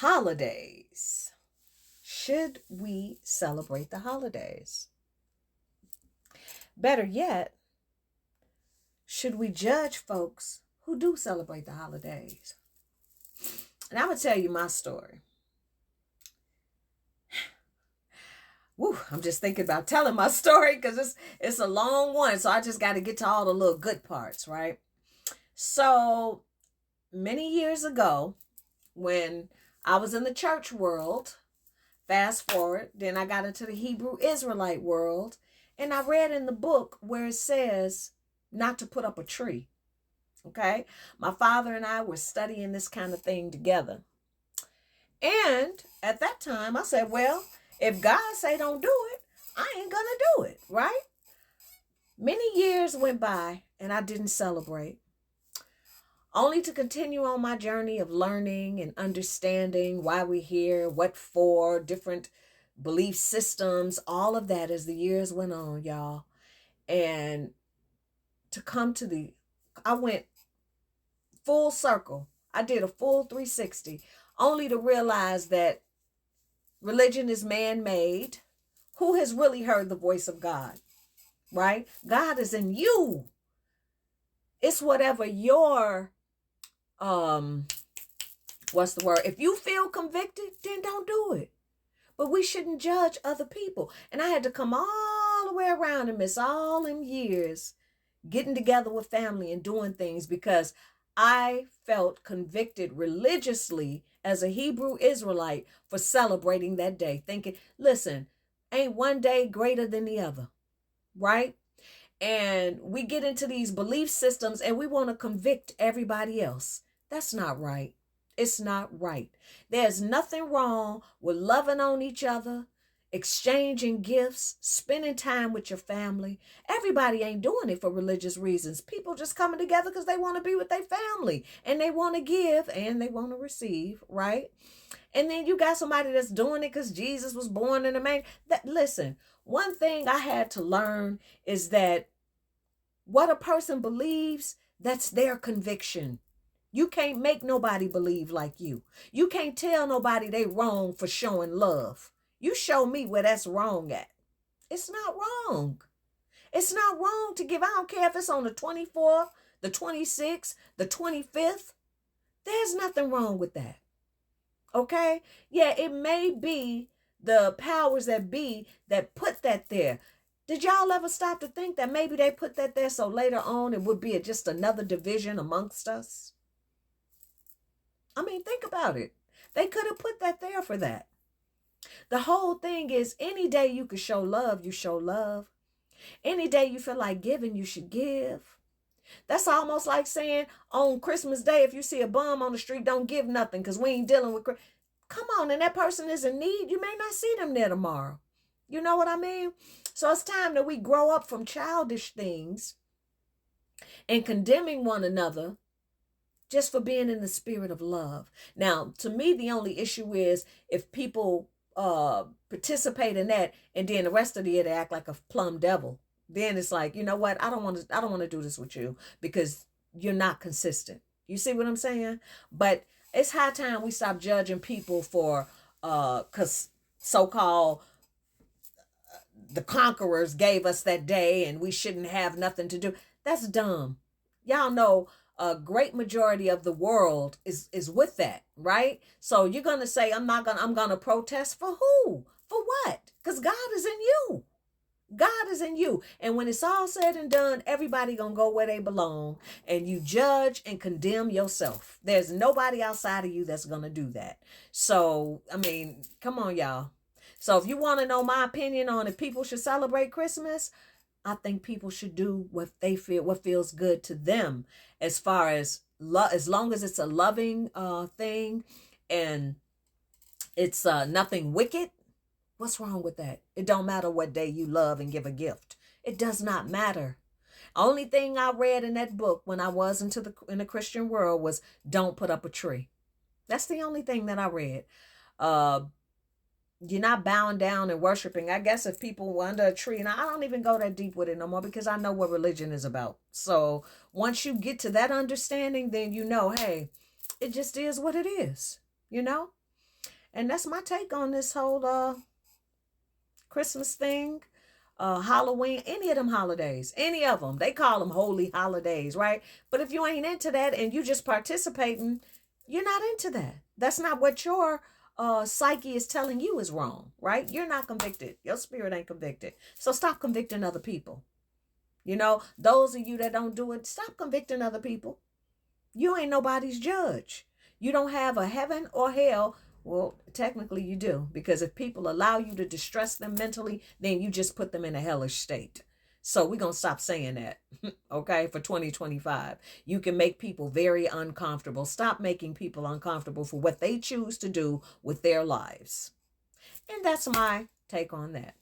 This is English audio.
Holidays. Should we celebrate the holidays? Better yet, should we judge folks who do celebrate the holidays? And I'm going to tell you my story. Woo, I'm just thinking about telling my story because it's a long one. So I just got to get to all the little good parts, right? So many years ago, when I was in the church world, fast forward, then I got into the Hebrew Israelite world, and I read in the book where it says not to put up a tree. Okay? My father and I were studying this kind of thing together. And at that time, I said, well, if God say don't do it, I ain't gonna do it, right? Many years went by and I didn't celebrate, only to continue on my journey of learning and understanding why we're here, what for, different belief systems, all of that as the years went on, y'all. And to come to I went full circle. I did a full 360, only to realize that religion is man-made. Who has really heard the voice of God, right? God is in you. It's whatever your, what's the word? If you feel convicted, then don't do it. But we shouldn't judge other people. And I had to come all the way around and miss all them years getting together with family and doing things because I felt convicted religiously as a Hebrew Israelite for celebrating that day, thinking, listen, ain't one day greater than the other, right? And we get into these belief systems and we want to convict everybody else. That's not right. It's not right. There's nothing wrong with loving on each other, exchanging gifts, spending time with your family. Everybody ain't doing it for religious reasons. People just coming together because they want to be with their family and they want to give and they want to receive, right? And then you got somebody that's doing it because Jesus was born in a manger. Listen, one thing I had to learn is that what a person believes, that's their conviction. You can't make nobody believe like you. You can't tell nobody they wrong for showing love. You show me where that's wrong at. It's not wrong. It's not wrong to give. I don't care if it's on the 24th, the 26th, the 25th. There's nothing wrong with that. Okay? Yeah, it may be the powers that be that put that there. Did y'all ever stop to think that maybe they put that there so later on it would be just another division amongst us? I mean, think about it. They could have put that there for that. The whole thing is any day you can show love, you show love. Any day you feel like giving, you should give. That's almost like saying on Christmas Day, if you see a bum on the street, don't give nothing because we ain't dealing with. Come on, and that person is in need. You may not see them there tomorrow. You know what I mean? So it's time that we grow up from childish things and condemning one another just for being in the spirit of love. Now, to me, the only issue is if people participate in that and then the rest of the year they act like a plumb devil. Then it's like, you know what? I don't want to do this with you because you're not consistent. You see what I'm saying? But it's high time we stop judging people for cause so-called the conquerors gave us that day and we shouldn't have nothing to do. That's dumb. Y'all know a great majority of the world is with that, right? So you're going to say, I'm going to protest for who? For what? Because God is in you. God is in you. And when it's all said and done, everybody going to go where they belong and you judge and condemn yourself. There's nobody outside of you that's going to do that. So, I mean, come on, y'all. So if you want to know my opinion on if people should celebrate Christmas, I think people should do what they feel, what feels good to them, as far as as long as it's a loving thing and it's nothing wicked. What's wrong with that? It don't matter what day you love and give a gift. It does not matter. Only thing I read in that book when I was in the Christian world was don't put up a tree. That's the only thing that I read. You're not bowing down and worshiping. I guess if people were under a tree, and I don't even go that deep with it no more because I know what religion is about. So once you get to that understanding, then you know, hey, it just is what it is, you know? And that's my take on this whole Christmas thing, Halloween, any of them holidays, any of them. They call them holy holidays, right? But if you ain't into that and you just participating, you're not into that. That's not what your psyche is telling you is wrong, right? You're not convicted. Your spirit ain't convicted. So stop convicting other people. You know, those of you that don't do it, stop convicting other people. You ain't nobody's judge. You don't have a heaven or hell. Well, technically you do, because if people allow you to distress them mentally, then you just put them in a hellish state. So we're going to stop saying that, okay, for 2025. You can make people very uncomfortable. Stop making people uncomfortable for what they choose to do with their lives. And that's my take on that.